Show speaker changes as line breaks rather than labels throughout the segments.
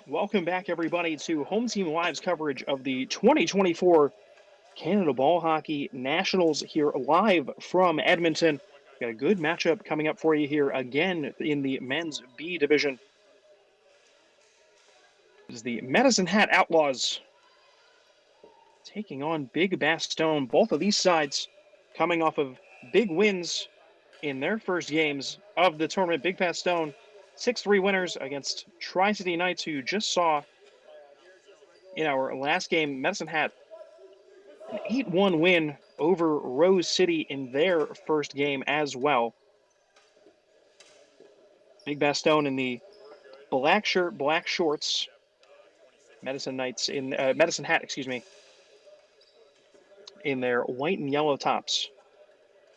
Welcome back, everybody, to Home Team Live's coverage of the 2024 Canada Ball Hockey Nationals here live from Edmonton. Got a good matchup coming up for you here again in the men's B division. This is the Medicine Hat Outlaws taking on Big Bastone. Both of these sides coming off of big wins in their first games of the tournament. Big Bastone 6-3 winners against Tri-City Knights, who you just saw in our last game. Medicine Hat an 8-1 win over Rose City in their first game as well. Big Bastone in the black shirt, black shorts. Medicine Hat, in their white and yellow tops.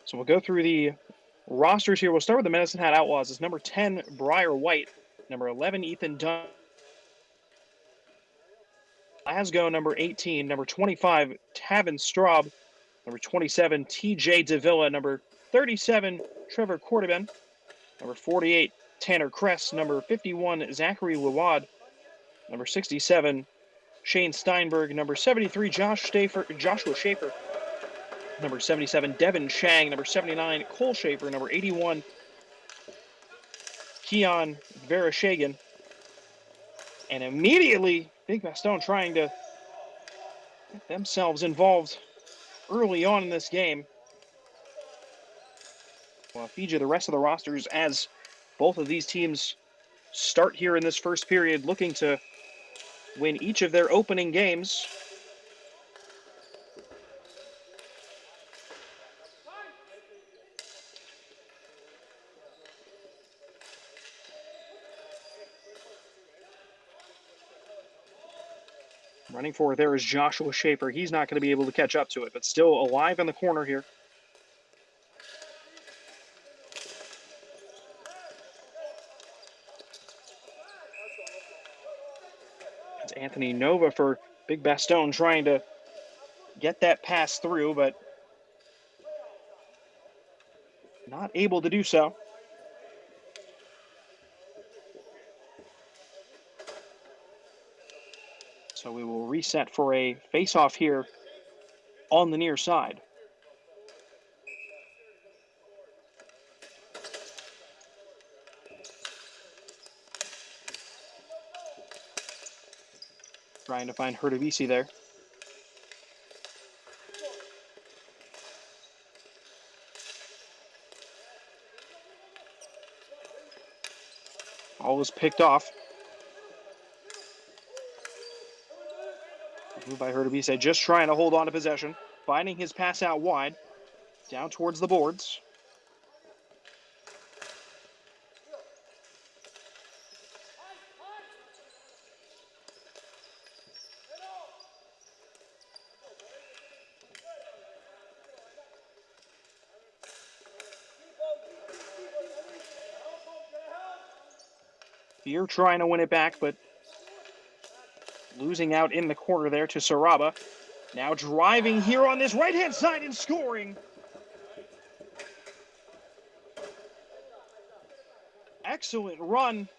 So we'll go through the rosters here. We'll start with the Medicine Hat Outlaws. It's number 10, Briar White. Number 11, Ethan Dunn. Glasgow, number 18. Number 25, Tavin Straub. Number 27, TJ Davila. Number 37, Trevor Cordoban. Number 48, Tanner Kress. Number 51, Zachary Lewad. Number 67, Shane Steinberg. Number 73, Joshua Schaefer. Number 77, Devin Shang. Number 79, Cole Schaefer. Number 81, Keon Vereshagin. And immediately, Big Bastone trying to get themselves involved early on in this game. Well, I'll feed you the rest of the rosters as both of these teams start here in this first period, looking to win each of their opening games. Running forward there is Joshua Schaefer. He's not going to be able to catch up to it, but still alive in the corner here. It's Anthony Nova for Big Bastone trying to get that pass through, but not able to do so. So we will reset for a face-off here on the near side. Trying to find Herdovisi there. Ball was picked off. Move by Herdovisi, just trying to hold on to possession. Finding his pass out wide. Down towards the boards. Here trying to win it back, but losing out in the corner there to Saraba. Now driving here on this right-hand side and scoring. Excellent run.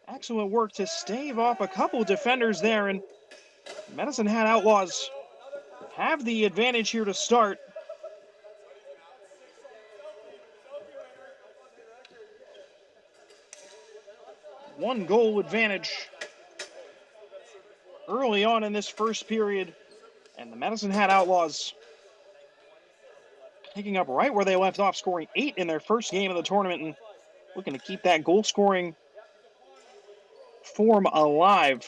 Excellent work to stave off a couple defenders there, and Medicine Hat Outlaws have the advantage here to start. One goal advantage early on in this first period, and the Medicine Hat Outlaws picking up right where they left off, scoring 8 in their first game of the tournament and looking to keep that goal scoring form alive.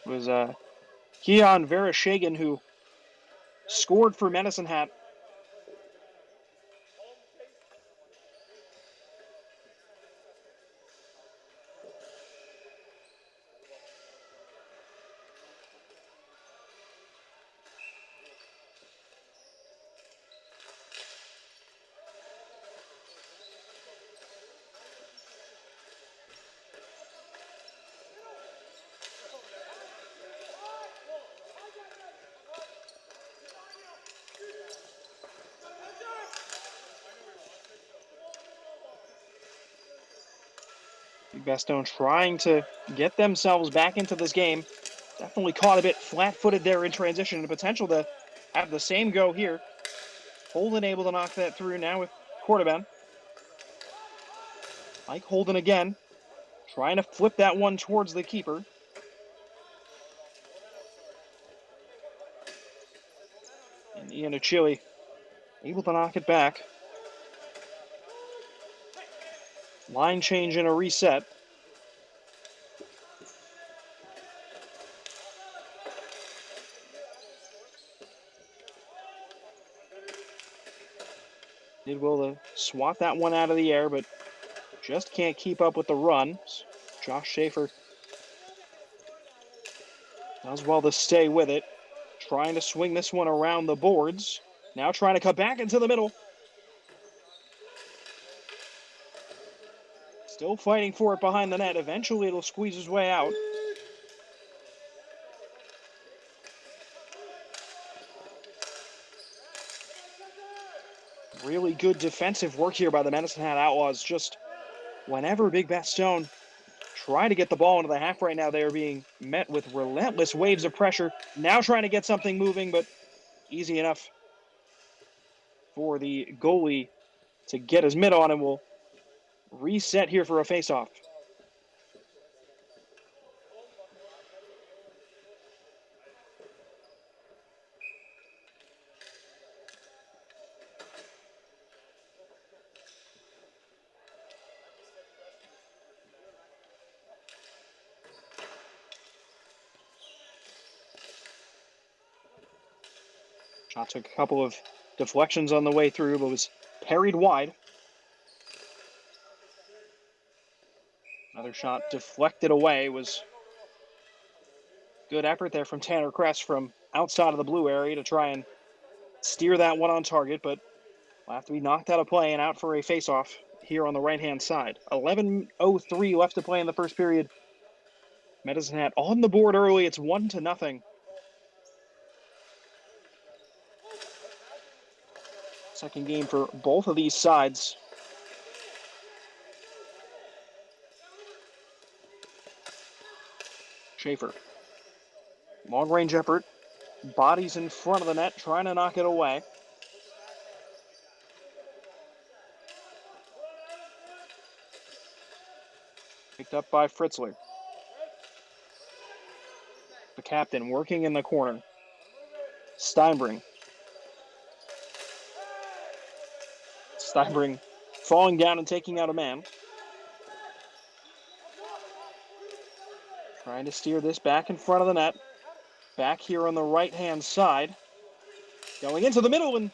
It was Keon Vereshchagin who scored for Medicine Hat. Bastone trying to get themselves back into this game. Definitely caught a bit flat-footed there in transition. The potential to have the same go here. Holden able to knock that through now with Cordoban. Mike Holden again. Trying to flip that one towards the keeper. And Ian Achille able to knock it back. Line change and a reset. Did well to swat that one out of the air, but just can't keep up with the run. Josh Schaefer does well to stay with it. Trying to swing this one around the boards. Now trying to cut back into the middle. Still fighting for it behind the net. Eventually it'll squeeze his way out. Really good defensive work here by the Medicine Hat Outlaws. Just whenever Big Bastone try to get the ball into the half right now, they are being met with relentless waves of pressure. Now trying to get something moving, but easy enough for the goalie to get his mitt on, and will reset here for a face-off. Shot took a couple of deflections on the way through, but was parried wide. Another shot deflected away, was Good effort there from Tanner Kress from outside of the blue area to try and steer that one on target, but will have to be knocked out of play and out for a faceoff here on the right-hand side. 11:03 left to play in the first period. Medicine Hat on the board early. It's 1-0. Second game for both of these sides. Schaefer. Long-range effort. Bodies in front of the net, trying to knock it away. Picked up by Fritzler. The captain working in the corner. Steinbring. Steinbring falling down and taking out a man. Trying to steer this back in front of the net. Back here on the right-hand side. Going into the middle and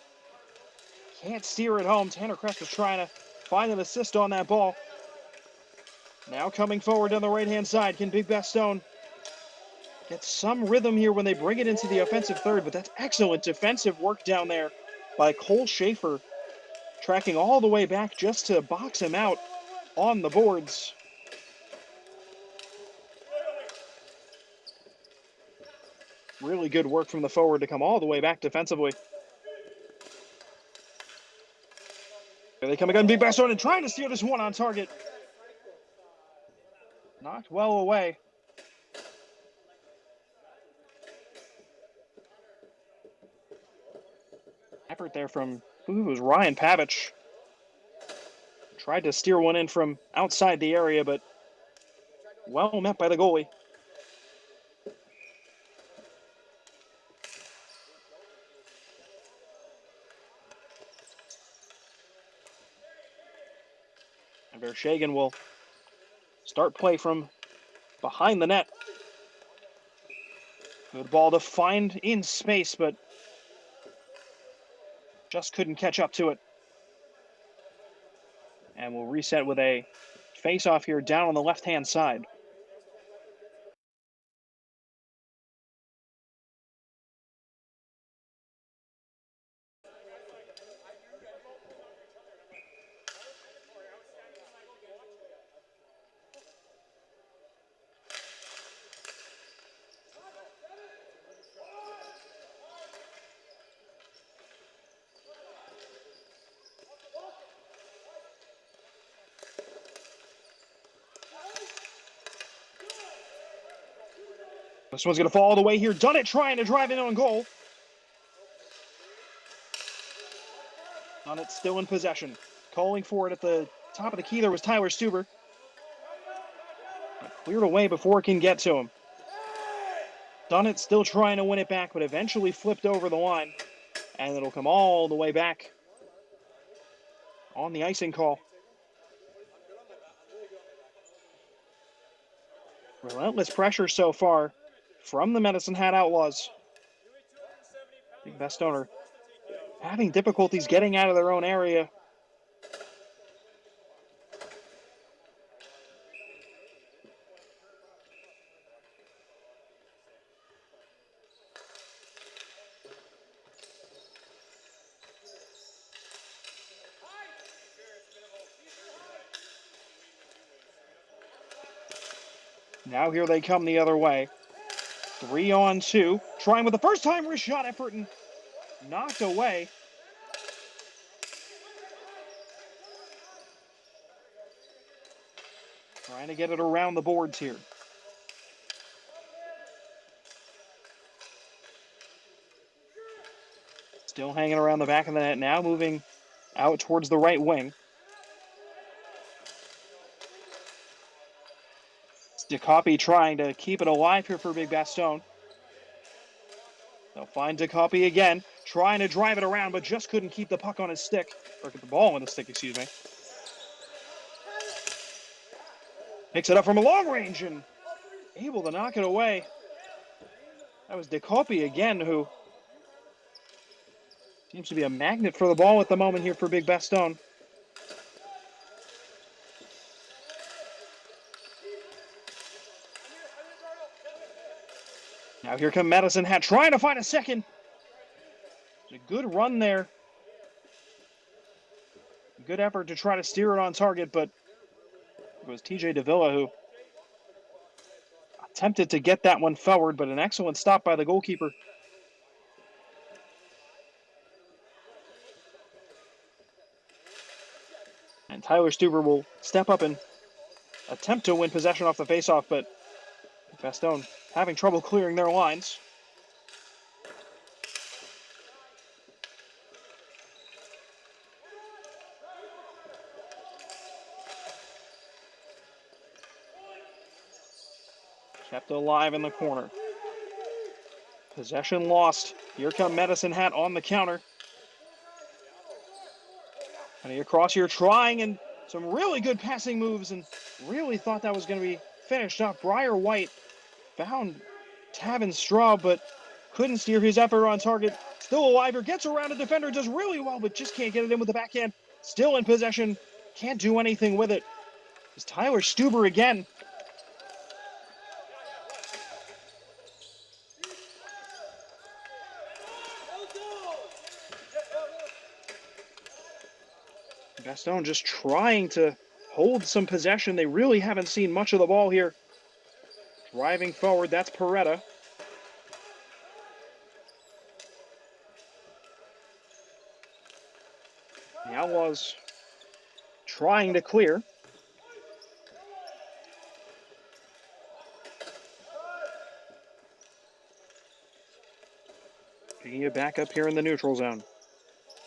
can't steer it home. Tanner Kress was trying to find an assist on that ball. Now coming forward on the right-hand side. Can Big Bastone get some rhythm here when they bring it into the offensive third? But that's excellent defensive work down there by Cole Schaefer. Tracking all the way back just to box him out on the boards. Really good work from the forward to come all the way back defensively. Here they come again, Big Bastone, and trying to steer this one on target. Knocked well away. Effort there from, it was Ryan Pavich. Tried to steer one in from outside the area, but well met by the goalie. And Vershagen will start play from behind the net. Good ball to find in space, but just couldn't catch up to it. And we'll reset with a face-off here down on the left-hand side. This one's going to fall all the way here. Done it, trying to drive in on goal. Done it, still in possession. Calling for it at the top of the key there was Tyler Stuber. But cleared away before it can get to him. Done it, still trying to win it back, but eventually flipped over the line. And it'll come all the way back on the icing call. Relentless pressure so far from the Medicine Hat Outlaws. Big Bastone having difficulties getting out of their own area. Now here they come the other way. 3-on-2. Trying with the first-time wrist shot effort and knocked away. Trying to get it around the boards here. Still hanging around the back of the net, now moving out towards the right wing. DeCoppy trying to keep it alive here for Big Bastone. They'll find DeCoppy again, trying to drive it around, but just couldn't keep the puck on his stick, or get the ball on his stick, excuse me. Picks it up from a long range and able to knock it away. That was DeCoppy again, who seems to be a magnet for the ball at the moment here for Big Bastone. Now here come Medicine Hat trying to find a second. It's a good run there. Good effort to try to steer it on target, but it was TJ Davila who attempted to get that one forward, but an excellent stop by the goalkeeper. And Tyler Stuber will step up and attempt to win possession off the faceoff, but Bastone having trouble clearing their lines. Kept alive in the corner. Possession lost. Here come Medicine Hat on the counter. And across here trying, and some really good passing moves, and really thought that was going to be finished up. Briar White found Tavin Straw, but couldn't steer his effort on target. Still alive here, gets around a defender, does really well, but just can't get it in with the backhand. Still in possession, can't do anything with it. It's Tyler Stuber again. Bastone just trying to hold some possession. They really haven't seen much of the ball here. Driving forward, that's Peretta. The Outlaws trying to clear. Picking it back up here in the neutral zone.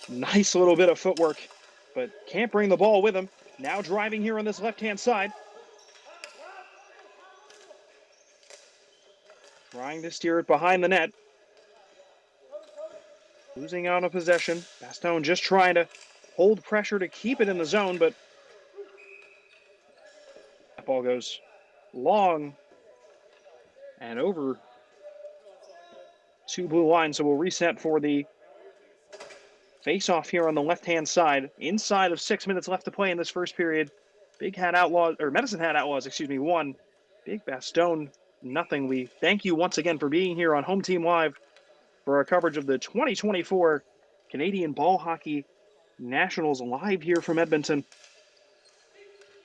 Nice little bit of footwork, but can't bring the ball with him. Now driving here on this left-hand side. Trying to steer it behind the net. Losing out on possession. Bastone just trying to hold pressure to keep it in the zone, but that ball goes long and over two blue lines, so we'll reset for the face-off here on the left-hand side. Inside of 6 minutes left to play in this first period. Medicine Hat Outlaws, 1. Big Bastone, nothing. We thank you once again for being here on Home Team Live for our coverage of the 2024 Canadian Ball Hockey Nationals live here from Edmonton.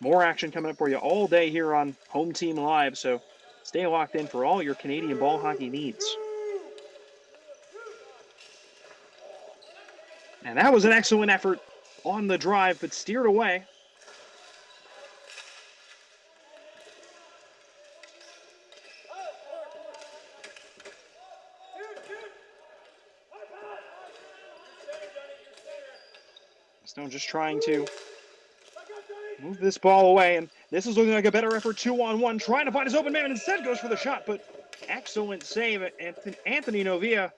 More action coming up for you all day here on Home Team Live, so stay locked in for all your Canadian ball hockey needs. And that was an excellent effort on the drive, but steered away. Stone just trying to move this ball away, and this is looking like a better effort 2-on-1, trying to find his open man, and instead goes for the shot, but excellent save. Anthony Novia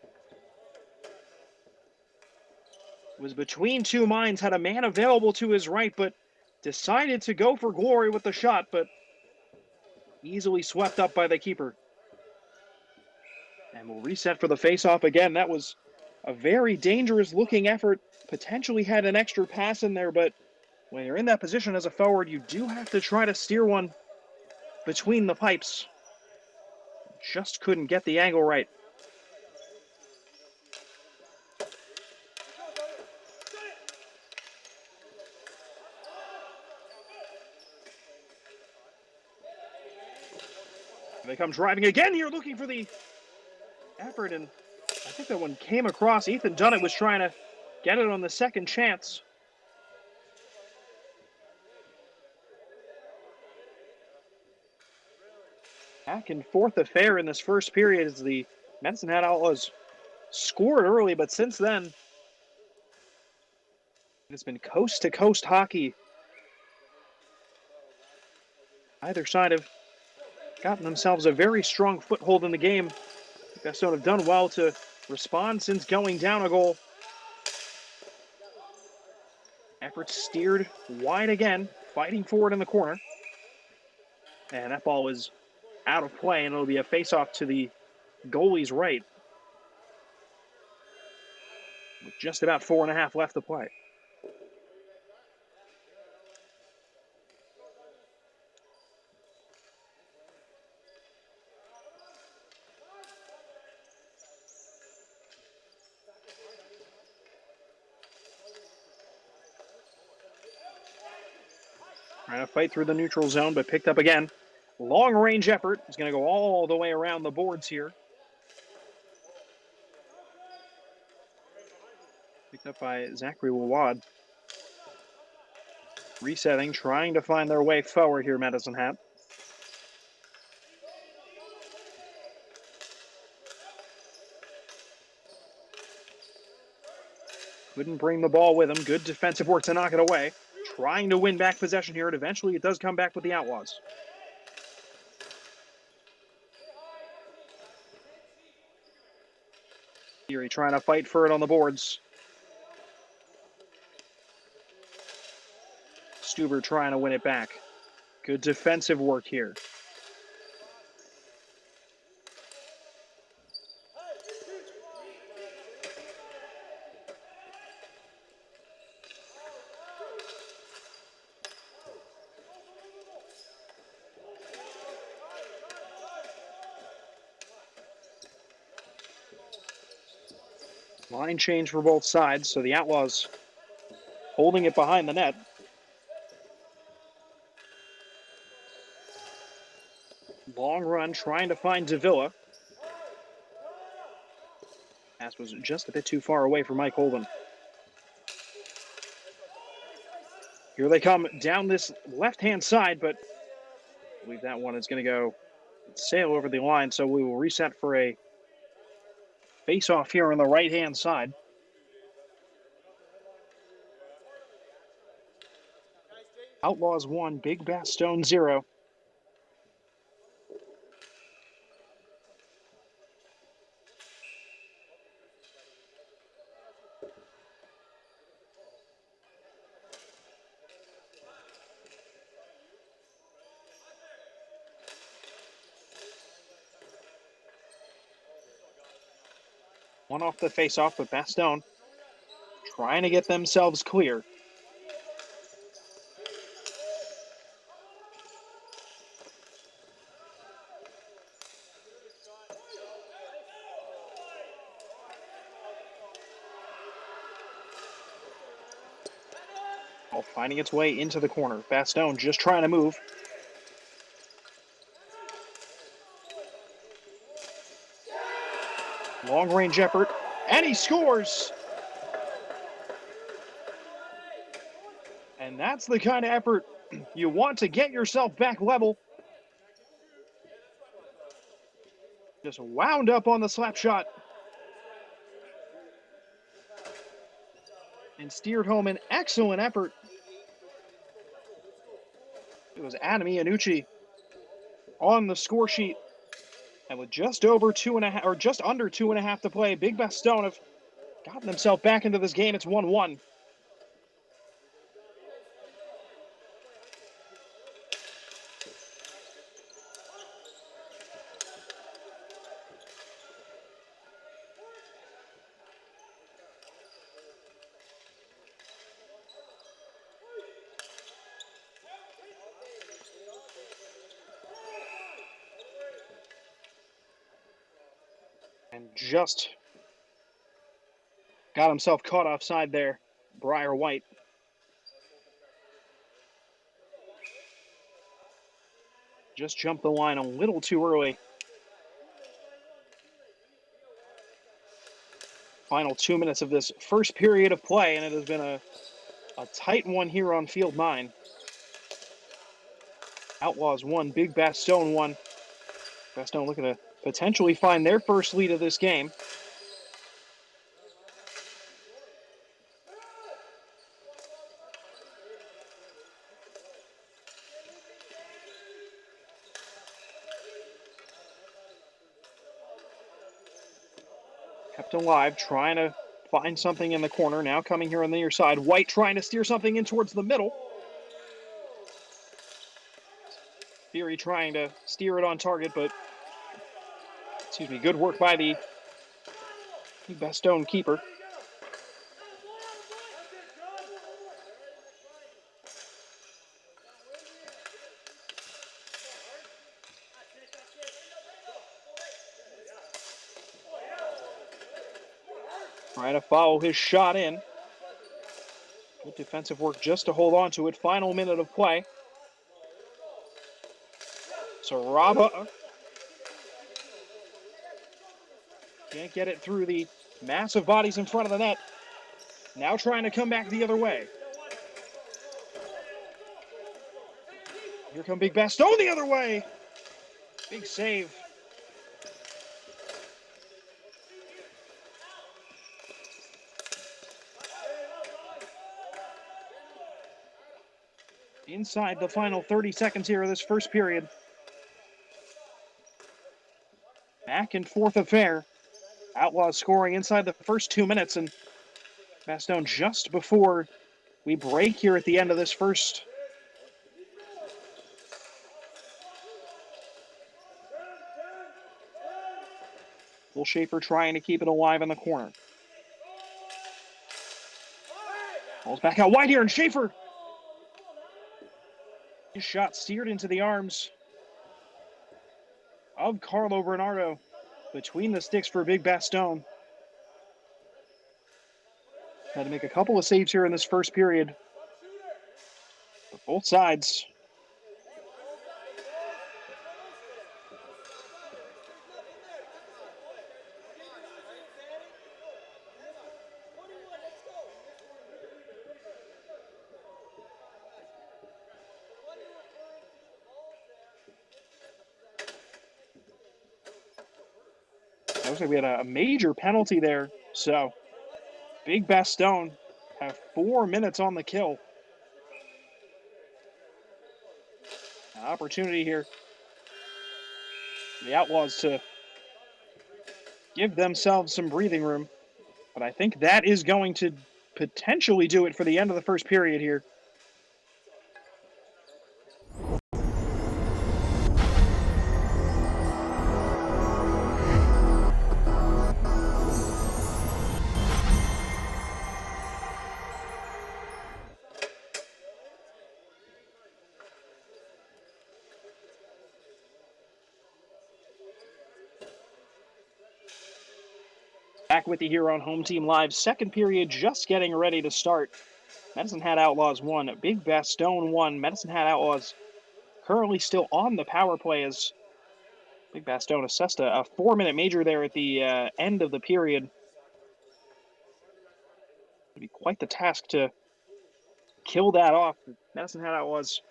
was between two minds, had a man available to his right, but decided to go for glory with the shot, but easily swept up by the keeper. And we'll reset for the face-off again. That was a very dangerous-looking effort. Potentially had an extra pass in there, but when you're in that position as a forward, you do have to try to steer one between the pipes. Just couldn't get the angle right. They come driving again here, looking for the effort, and I think that one came across. Ethan Dunnett was trying to get it on the second chance. Back and forth affair in this first period as the Medicine Hat Outlaws scored early, but since then, it's been coast-to-coast hockey. Either side have gotten themselves a very strong foothold in the game. Bastone have done well to respond since going down a goal. Effort steered wide again, fighting forward in the corner. And that ball is out of play, and it'll be a face-off to the goalie's right, with just about 4.5 left to play. Trying to fight through the neutral zone, but picked up again. Long range effort. He's going to go all the way around the boards here. Picked up by Zachary Wawad. Resetting, trying to find their way forward here, Medicine Hat. Couldn't bring the ball with him. Good defensive work to knock it away. Trying to win back possession here, and eventually it does come back with the Outlaws. Here, trying to fight for it on the boards. Stuber trying to win it back. Good defensive work here. Line change for both sides, so the Outlaws holding it behind the net. Long run, trying to find Davila. Pass was just a bit too far away for Mike Holden. Here they come down this left-hand side, but I believe that one is going to go sail over the line, so we will reset for a face-off here on the right-hand side. Outlaws 1, Big Bastone 0. One off the face-off, but Bastone trying to get themselves clear. Finding its way into the corner. Bastone just trying to move. Long range effort, and he scores! And that's the kind of effort you want to get yourself back level. Just wound up on the slap shot. And steered home an excellent effort. It was Adam Iannucci on the score sheet. And with just over 2.5, or just under 2.5 to play, Big Bastone have gotten themselves back into this game. It's 1-1. And just got himself caught offside there, Briar White. Just jumped the line a little too early. Final 2 minutes of this first period of play, and it has been a tight one here on field 9. Outlaws 1, Big Bastone 1. Bastone looking to potentially find their first lead of this game. Kept alive, trying to find something in the corner. Now coming here on the near side. White trying to steer something in towards the middle. Theory trying to steer it on target, but good work by the Bastone keeper. Trying to follow his shot in. Good defensive work just to hold on to it. Final minute of play. Saraba can't get it through the massive bodies in front of the net. Now trying to come back the other way. Here come Big Bastone the other way. Big save. Inside the final 30 seconds here of this first period. Back and forth affair. Outlaws scoring inside the first 2 minutes, and Bastone just before we break here at the end of this first. Will Schaefer trying to keep it alive in the corner. Balls back out wide here, and Schaefer. His shot steered into the arms of Carlo Bernardo. Between the sticks for Big Bastone. Had to make a couple of saves here in this first period. But both sides. Looks like we had a major penalty there. So Big Bastone have 4 minutes on the kill. An opportunity here for the Outlaws to give themselves some breathing room. But I think that is going to potentially do it for the end of the first period here. Back with you here on Home Team Live. Second period just getting ready to start. Medicine Hat Outlaws 1, Big Bastone 1. Medicine Hat Outlaws currently still on the power play as Big Bastone assessed a 4-minute major there at the end of the period. It'd be quite the task to kill that off. Medicine Hat Outlaws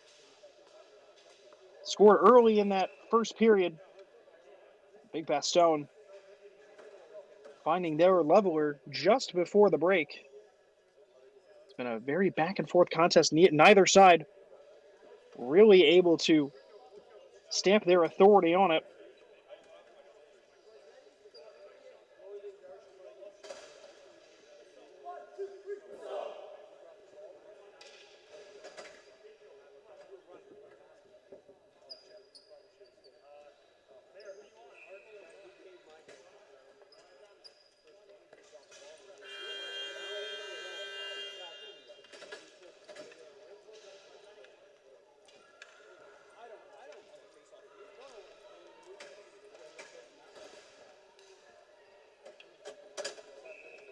scored early in that first period. Big Bastone finding their leveler just before the break. It's been a very back and forth contest. Neither side really able to stamp their authority on it.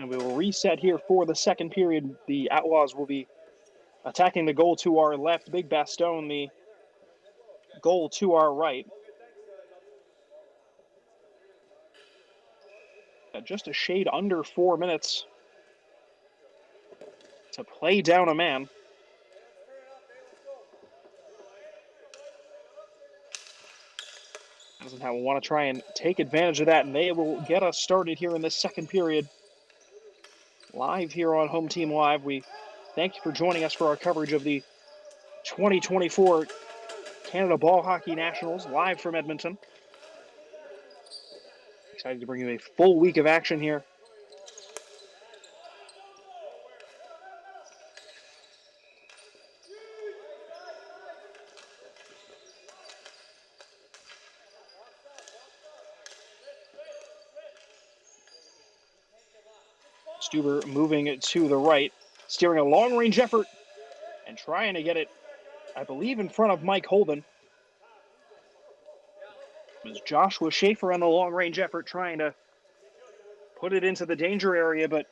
And we will reset here for the second period. The Outlaws will be attacking the goal to our left. Big Bastone, the goal to our right. Just a shade under 4 minutes to play down a man. Doesn't have want to try and take advantage of that, and they will get us started here in this second period. Live here on Home Team Live. We thank you for joining us for our coverage of the 2024 Canada Ball Hockey Nationals live from Edmonton. Excited to bring you a full week of action here. Stuber moving it to the right, steering a long-range effort and trying to get it, I believe, in front of Mike Holden. It was Joshua Schaefer on the long-range effort trying to put it into the danger area, but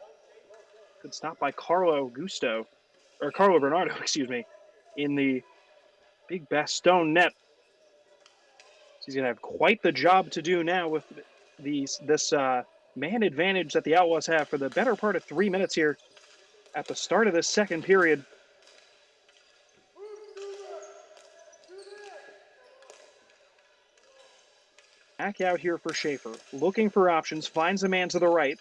good stop by Carlo Bernardo, excuse me, in the Big Bastone net. He's going to have quite the job to do now with this man advantage that the Outlaws have for the better part of 3 minutes here at the start of this second period. Back out here for Schaefer, looking for options, finds a man to the right.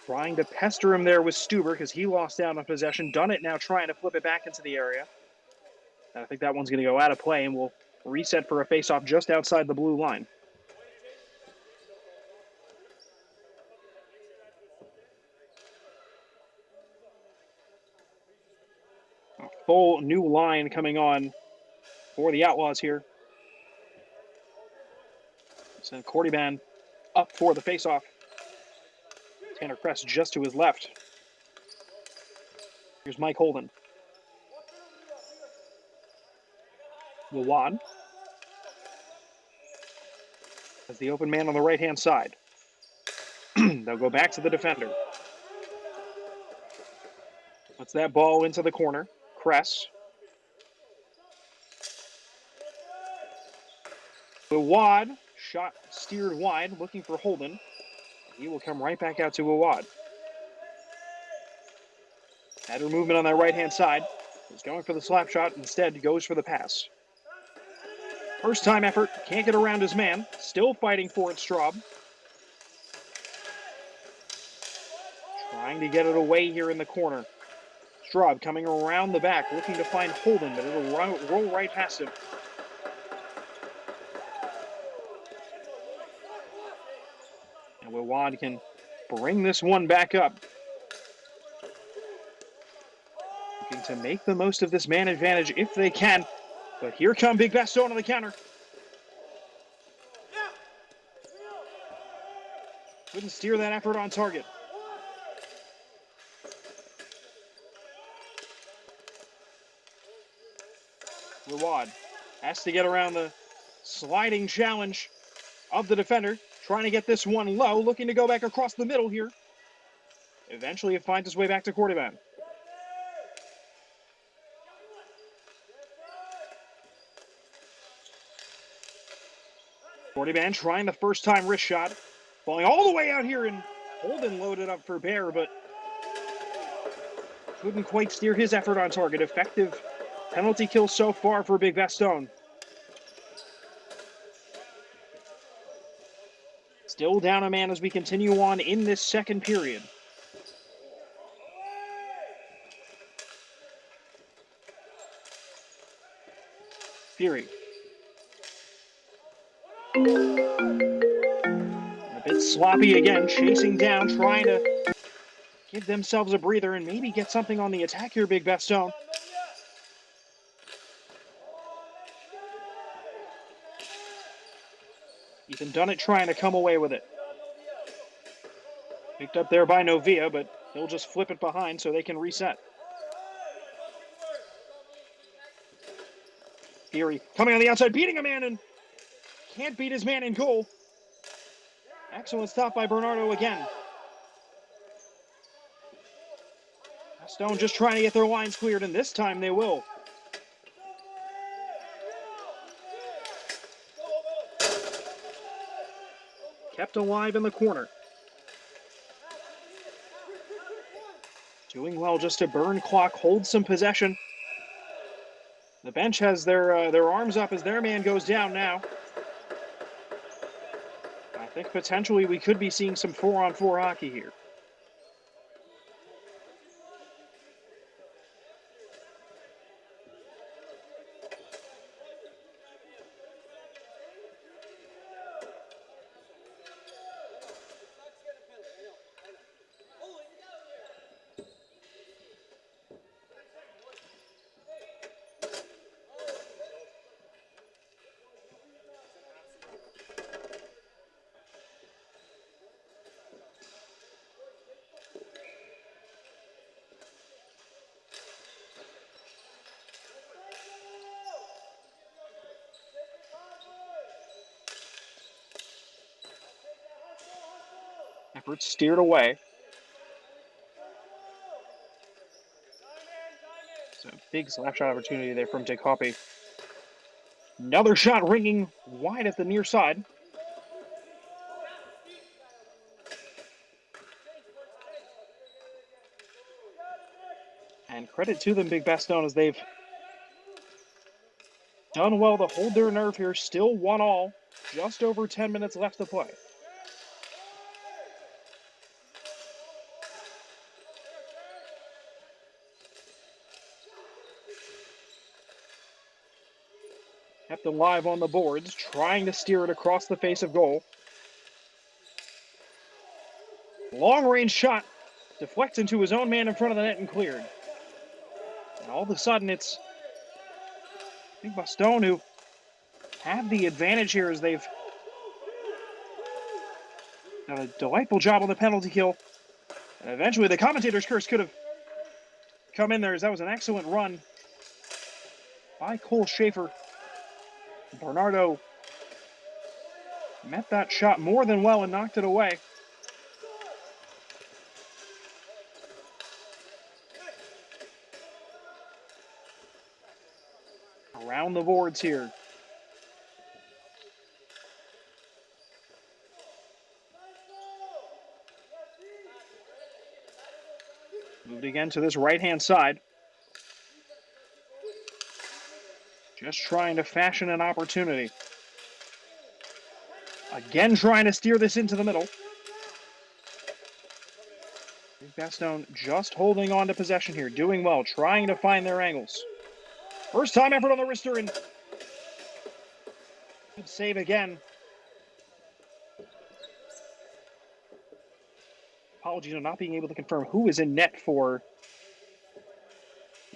Trying to pester him there with Stuber because he lost out on possession. Done it now, trying to flip it back into the area. And I think that one's going to go out of play, and we'll reset for a face-off just outside the blue line. A full new line coming on for the Outlaws here. Send Cordyban up for the face-off. Tanner Kress just to his left. Here's Mike Holden. Wawad as the open man on the right-hand side. They'll go back to the defender. Puts that ball into the corner. Kress. Wawad, shot steered wide, looking for Holden. He will come right back out to Wawad. Better movement on that right-hand side. He's going for the slap shot. Instead, goes for the pass. First time effort. Can't get around his man. Still fighting for it, Straub. Trying to get it away here in the corner. Straub coming around the back, looking to find Holden, but it'll roll right past him. And Wawad can bring this one back up. Looking to make the most of this man advantage if they can. But here come Big Bastone on the counter. Couldn't steer that effort on target. Wawad has to get around the sliding challenge of the defender. Trying to get this one low, looking to go back across the middle here. Eventually it finds its way back to Cordyban. Cordyban trying the first time wrist shot. Falling all the way out here, and Holden loaded up for Bear, but couldn't quite steer his effort on target. Effective penalty kill so far for Big Bastone. Still down a man as we continue on in this second period. Fury. A bit sloppy again, chasing down, trying to give themselves a breather and maybe get something on the attack here, Big Bastone. Ethan Dunnett trying to come away with it. Picked up there by Novia, but he'll just flip it behind so they can reset. Fury coming on the outside, beating a man, and can't beat his man in goal. Excellent stop by Bernardo again. Bastone just trying to get their lines cleared, and this time they will. Kept alive in the corner. Doing well just to burn clock, hold some possession. The bench has their arms up as their man goes down now. I think potentially we could be seeing some 4-on-4 hockey here. Effort steered away. So Big slap shot opportunity there from Dick Hoppy. Another shot ringing wide at the near side. And credit to them, Big Bastone, as they've done well to hold their nerve here. Still 1-1, just over 10 minutes left to play. Kept alive on the boards, trying to steer it across the face of goal. Long-range shot deflects into his own man in front of the net and cleared. And all of a sudden, it's Big Bastone who have the advantage here as they've done a delightful job on the penalty kill. And eventually, the commentator's curse could have come in there as that was an excellent run by Cole Schaefer. Bernardo met that shot more than well and knocked it away. Around the boards here. Moved again to this right-hand side. Just trying to fashion an opportunity. Again trying to steer this into the middle. Big Bastone just holding on to possession here, doing well, trying to find their angles. First time effort on the wrister and good save again. Apologies on not being able to confirm who is in net for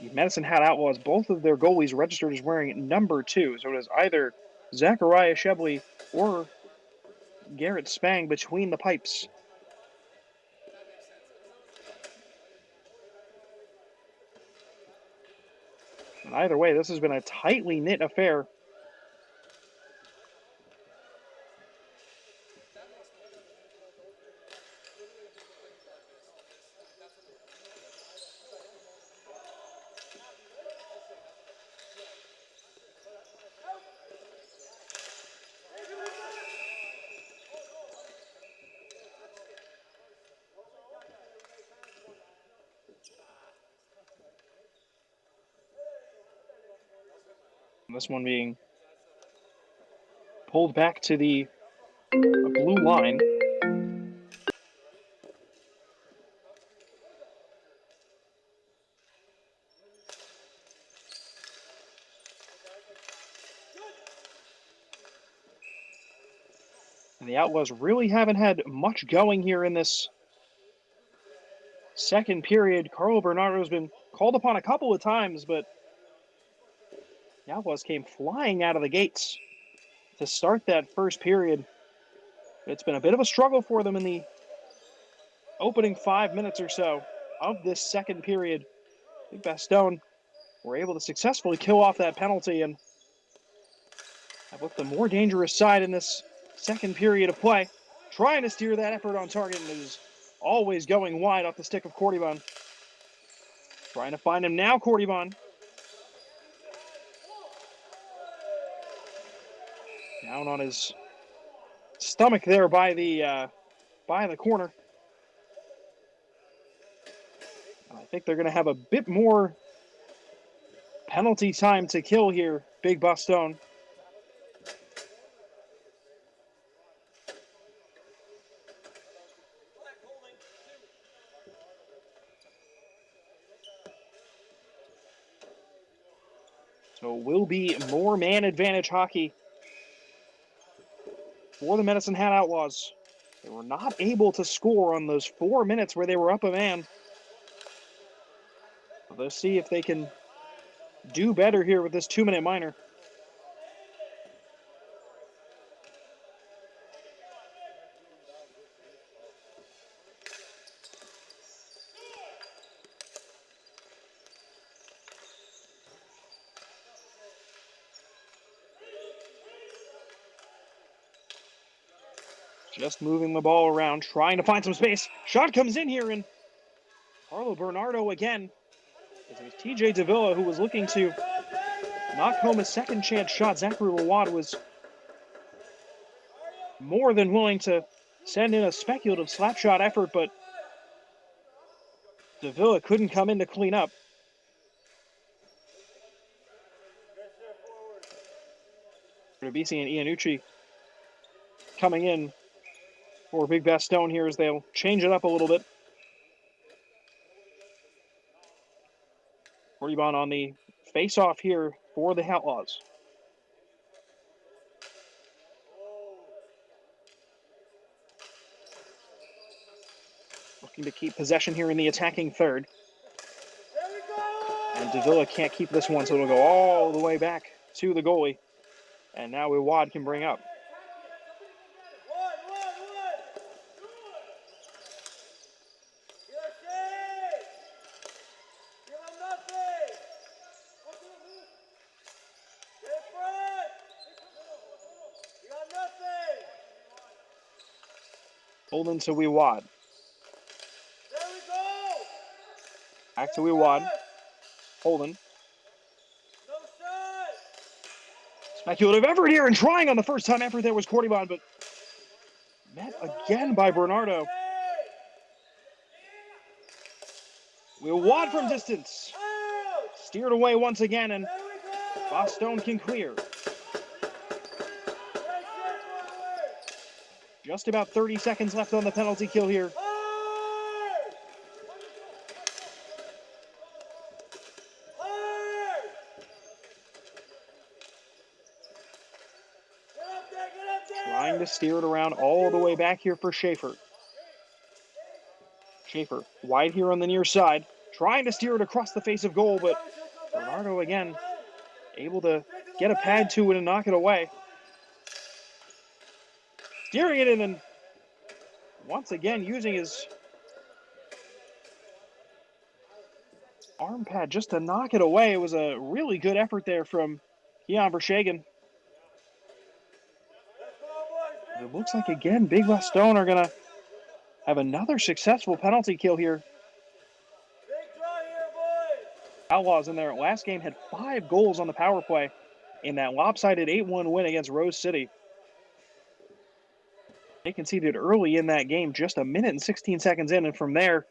the Medicine Hat Outlaws. Both of their goalies registered as wearing number 2, so it is either Zachariah Shebley or Garrett Spang between the pipes. And either way, this has been a tightly knit affair. This one being pulled back to the blue line. And the Outlaws really haven't had much going here in this second period. Carlo Bernardo's been called upon a couple of times, but the Outlaws came flying out of the gates to start that first period. It's been a bit of a struggle for them in the opening 5 minutes or so of this second period. Big Bastone were able to successfully kill off that penalty and have looked the more dangerous side in this second period of play. Trying to steer that effort on target, and it is always going wide off the stick of Cordyvon. Trying to find him now, Cordyvon. Down on his stomach there by the corner. And I think they're going to have a bit more penalty time to kill here, Big Bastone. So it will be more man advantage hockey for the Medicine Hat Outlaws. They were not able to score on those 4 minutes where they were up a man. But let's see if they can do better here with this 2-minute minor. Just moving the ball around, trying to find some space. Shot comes in here, and Carlo Bernardo again It was TJ Davila who was looking to knock home a second chance shot. Zachary Rawad was more than willing to send in a speculative slap shot effort, but Davila couldn't come in to clean up. Trabisi and Iannucci coming in for Big Bastone here as they'll change it up a little bit. Rebound on the face-off here for the Outlaws. Looking to keep possession here in the attacking third. And Davila can't keep this one, so it'll go all the way back to the goalie. And now Iwad can bring up. Holden to Iwad. Back to Iwad. Holden. Speculative effort here, and trying on the first time effort there was Cortibon, but met again by Bernardo. Iwad from distance. Steered away once again, and Bastone can clear. Just about 30 seconds left on the penalty kill here. Trying to steer it around all the way back here for Schaefer. Schaefer wide here on the near side. Trying to steer it across the face of goal, but Bernardo again able to get a pad to it and knock it away. Steering it in and once again using his arm pad just to knock it away. It was a really good effort there from Keon Vershagen. It looks like again Big Bastone are going to have another successful penalty kill here. Outlaws in their last game had 5 goals on the power play in that lopsided 8-1 win against Rose City. They conceded early in that game, just a minute and 16 seconds in, and from there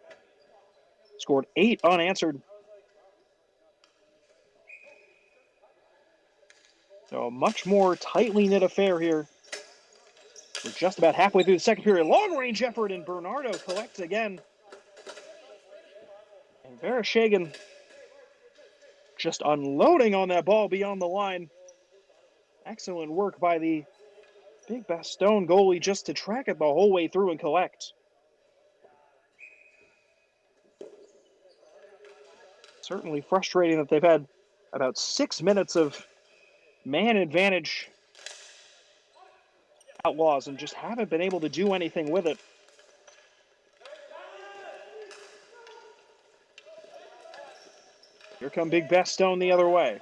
scored 8 unanswered. So a much more tightly knit affair here. We're just about halfway through the second period. Long range effort, and Bernardo collects again. And Vereshagen just unloading on that ball beyond the line. Excellent work by the Big Bastone goalie just to track it the whole way through and collect. Certainly frustrating that they've had about 6 minutes of man advantage Outlaws and just haven't been able to do anything with it. Here come Big Bastone the other way.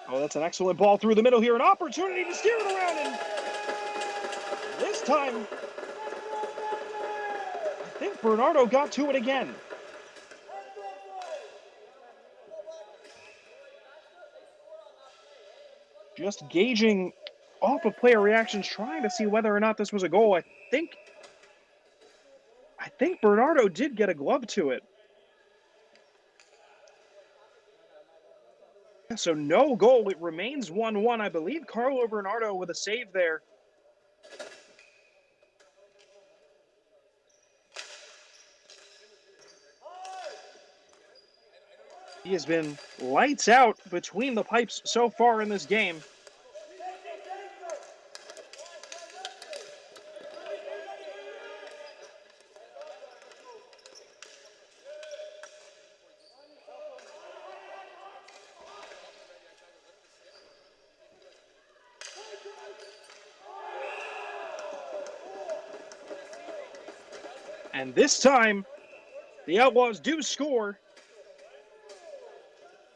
Oh, that's an excellent ball through the middle here. An opportunity to steer it around, and this time, I think Bernardo got to it again. Just gauging off of player reactions, trying to see whether or not this was a goal. I think Bernardo did get a glove to it. So no goal. It remains 1-1. I believe Carlo Bernardo with a save there. He has been lights out between the pipes so far in this game. And this time, the Outlaws do score.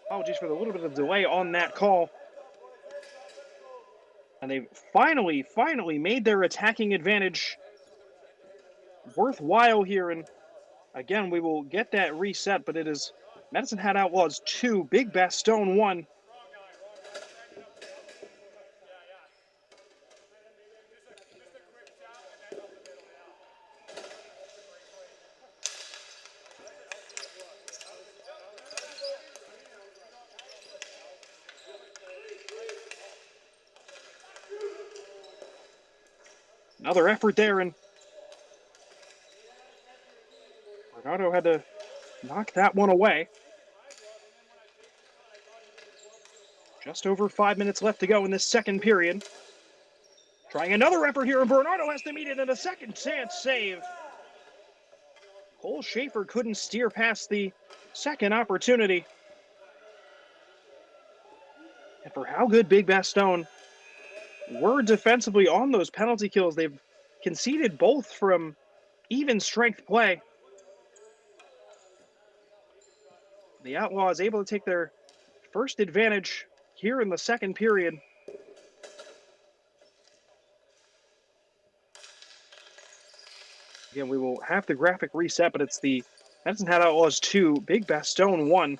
Apologies for the little bit of delay on that call. And they finally made their attacking advantage worthwhile here. And again, we will get that reset, but it is Medicine Hat Outlaws 2, Big Bastone 1. Another effort there, and Bernardo had to knock that one away. Just over 5 minutes left to go in this second period. Trying another effort here, and Bernardo has to meet it in a second chance save. Cole Schaefer couldn't steer past the second opportunity. And for how good Big Bastone were defensively on those penalty kills, they've conceded both from even strength play. The Outlaws able to take their first advantage here in the second period. Again, we will have the graphic reset, but it's the Medicine Hat Outlaws 2, Big Bastone 1.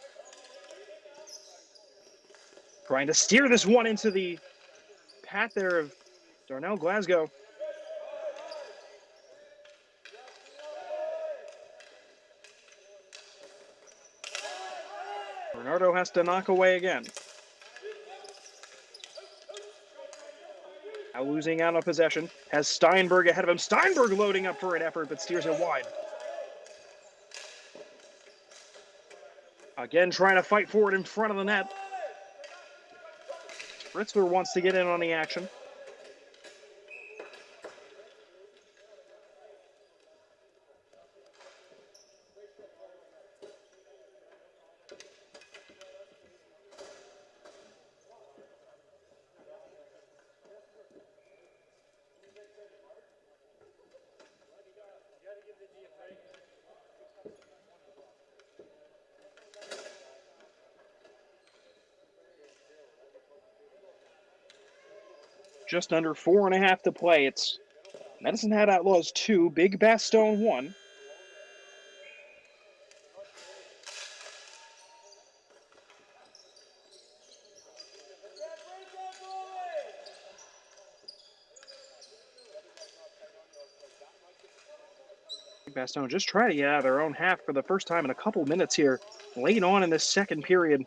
Trying to steer this one into the path there of Darnell Glasgow. Bernardo has to knock away again. Now losing out on possession. Has Steinberg ahead of him. Steinberg loading up for an effort, but steers it wide. Again, trying to fight forward in front of the net. Fritzler wants to get in on the action. Just under 4.5 to play. It's Medicine Hat Outlaws 2, Big Bastone 1. Bastone just trying to get out of their own half for the first time in a couple minutes here, late on in this second period.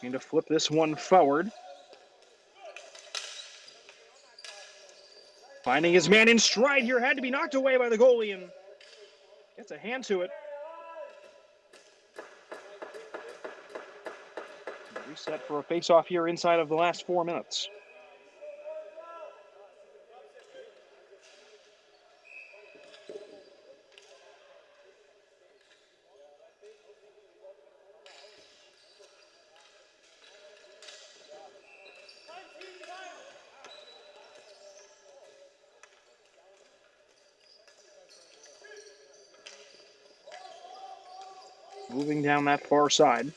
Need to flip this one forward. Finding his man in stride here, had to be knocked away by the goalie and gets a hand to it. Reset for a face-off here inside of the last 4 minutes. Moving down that far side.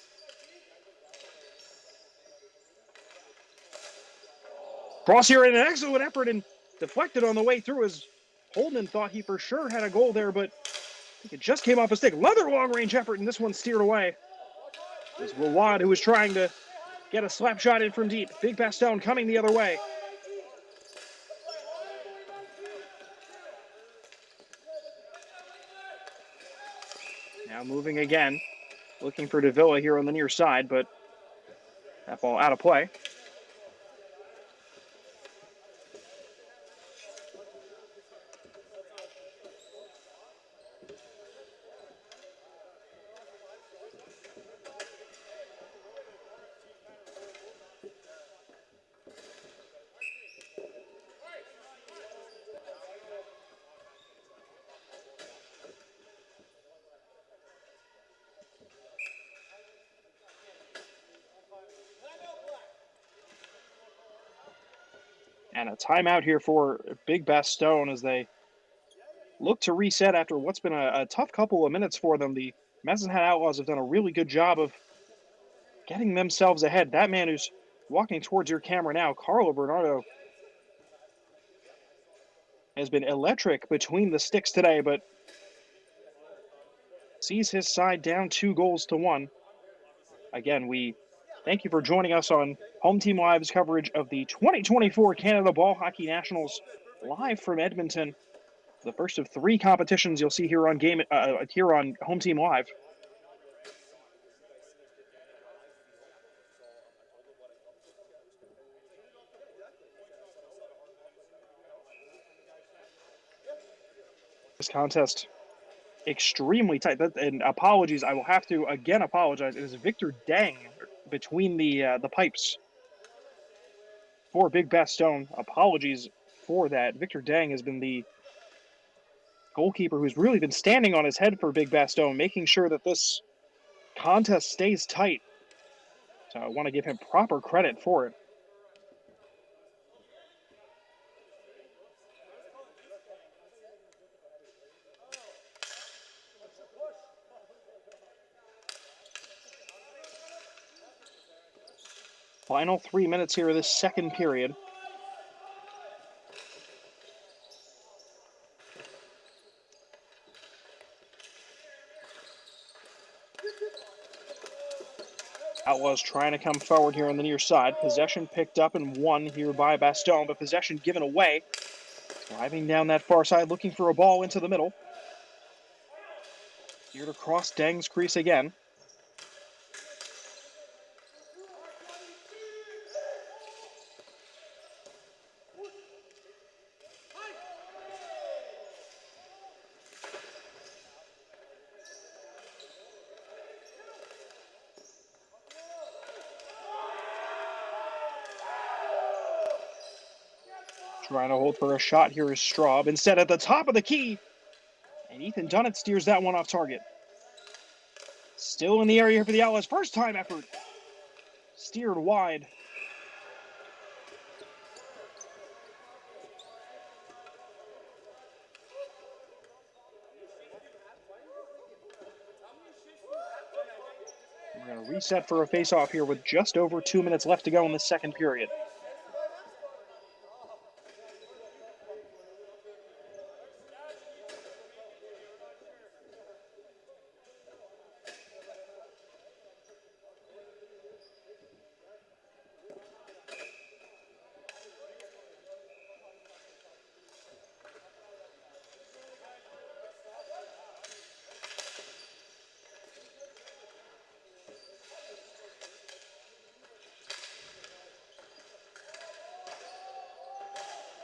Cross here in an excellent effort and deflected on the way through as Holden thought he for sure had a goal there, but I think it just came off a stick. Another long-range effort, and this one steered away. It was Wawad who was trying to get a slap shot in from deep. Big Bastone coming the other way. Now moving again, looking for Davila here on the near side, but that ball out of play. And a timeout here for Big Bastone as they look to reset after what's been a tough couple of minutes for them. The Medicine Hat Outlaws have done a really good job of getting themselves ahead. That man who's walking towards your camera now, Carlo Bernardo, has been electric between the sticks today, but sees his side down 2-1. Again, we thank you for joining us on Home Team Live's coverage of the 2024 Canada Ball Hockey Nationals live from Edmonton. The first of 3 competitions you'll see here on here on Home Team Live. This contest extremely tight. And apologies, I will have to again apologize. It is Victor Dang between the pipes for Big Bastone. Apologies for that. Victor Dang has been the goalkeeper who's really been standing on his head for Big Bastone, making sure that this contest stays tight. So I want to give him proper credit for it. Final 3 minutes here of this second period. Outlaws trying to come forward here on the near side. Possession picked up and won here by Bastone, but possession given away. Driving down that far side, looking for a ball into the middle. Here to cross Dang's crease again. Trying to hold for a shot here is Straub. Instead, at the top of the key. And Ethan Dunnett steers that one off target. Still in the area here for the Outlaws. First time effort. Steered wide. We're going to reset for a face-off here with just over 2 minutes left to go in the second period.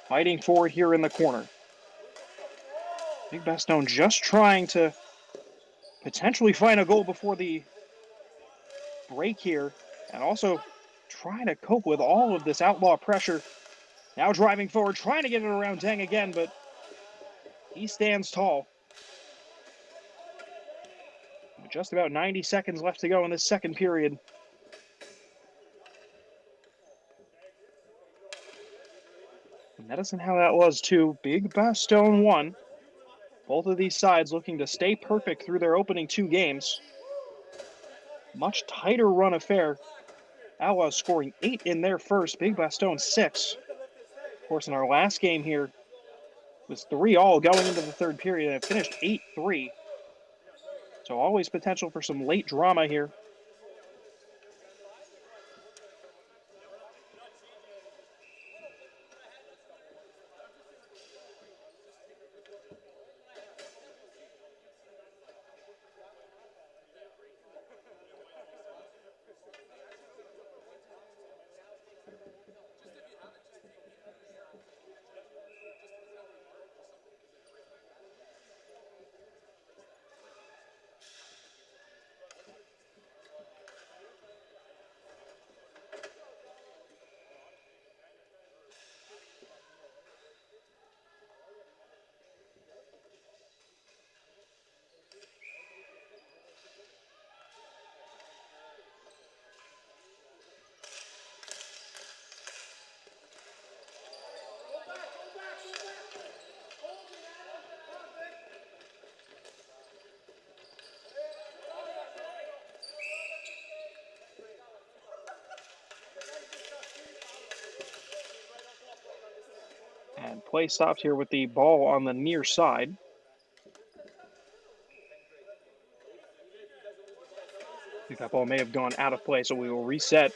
Fighting for it here in the corner. Big Bastone just trying to potentially find a goal before the break here, and also trying to cope with all of this Outlaw pressure. Now driving forward, trying to get it around Dang again, but he stands tall. With just about 90 seconds left to go in this second period. And that isn't how that was, too. Big Bastone won. Both of these sides looking to stay perfect through their opening 2 games. Much tighter run affair. Outlaws scoring 8 in their first, Big Bastone 6. Of course, in our last game here, it was 3-3 going into the third period, and it finished 8-3. So always potential for some late drama here. And play stopped here with the ball on the near side. I think that ball may have gone out of play, so we will reset.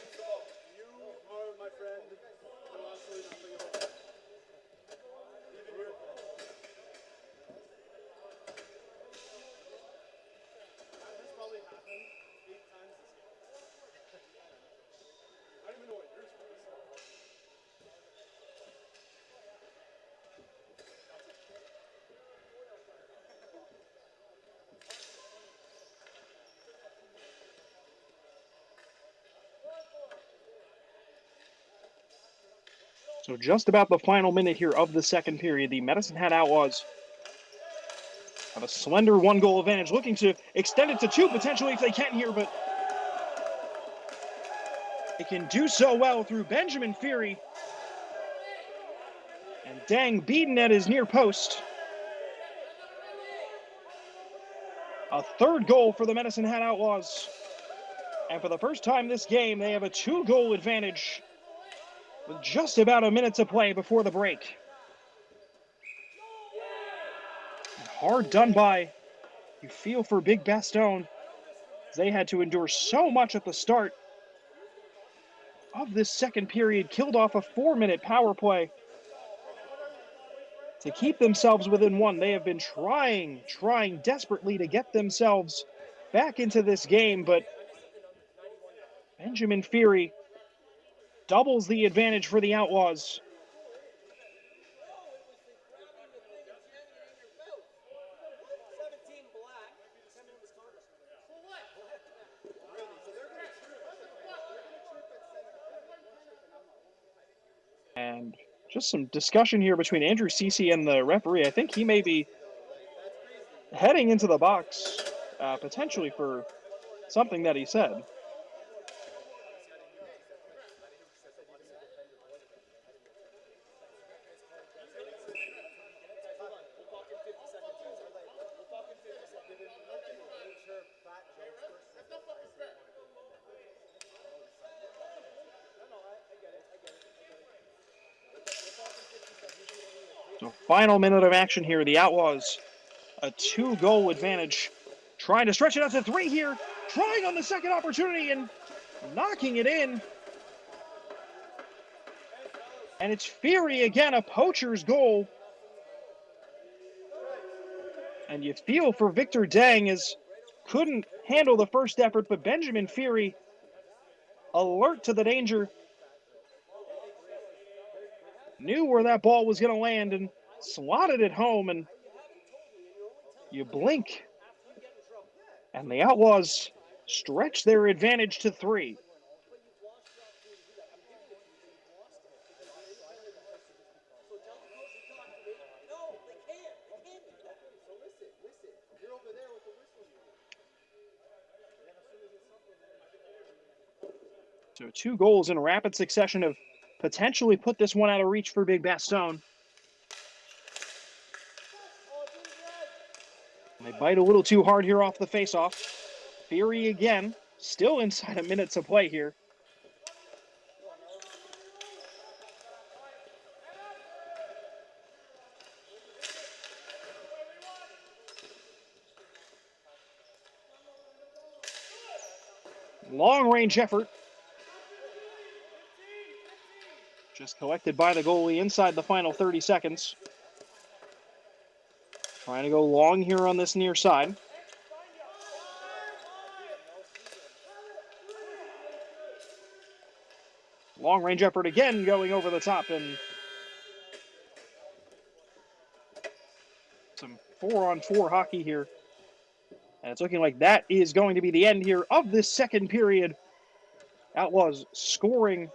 So just about the final minute here of the second period, the Medicine Hat Outlaws have a slender one-goal advantage, looking to extend it to two potentially if they can here, but they can do so well through Benjamin Feary. And Dang beaten at his near post. A third goal for the Medicine Hat Outlaws. And for the first time this game, they have a two-goal advantage with just about a minute to play before the break. And hard done by, you feel for Big Bastone. They had to endure so much at the start of this second period, killed off a 4-minute power play to keep themselves within one. They have been trying desperately to get themselves back into this game, but Benjamin Feary doubles the advantage for the Outlaws. And just some discussion here between Andrew Cece and the referee. I think he may be heading into the box, potentially for something that he said. So final minute of action here. The Outlaws, a two-goal advantage. Trying to stretch it out to three here. Trying on the second opportunity and knocking it in. And it's Feary again, a poacher's goal. And you feel for Victor Dang, as couldn't handle the first effort, but Benjamin Feary, alert to the danger, knew where that ball was going to land and slotted it home. And you blink, and the Outlaws stretch their advantage to three. So 2 goals in rapid succession have potentially put this one out of reach for Big Bastone. They bite a little too hard here off the faceoff. Feary again, still inside a minute to play here. Long-range effort. Just collected by the goalie inside the final 30 seconds. Trying to go long here on this near side. Long-range effort again, going over the top, and some 4-on-4 hockey here. And it's looking like that is going to be the end here of this second period. Outlaws scoring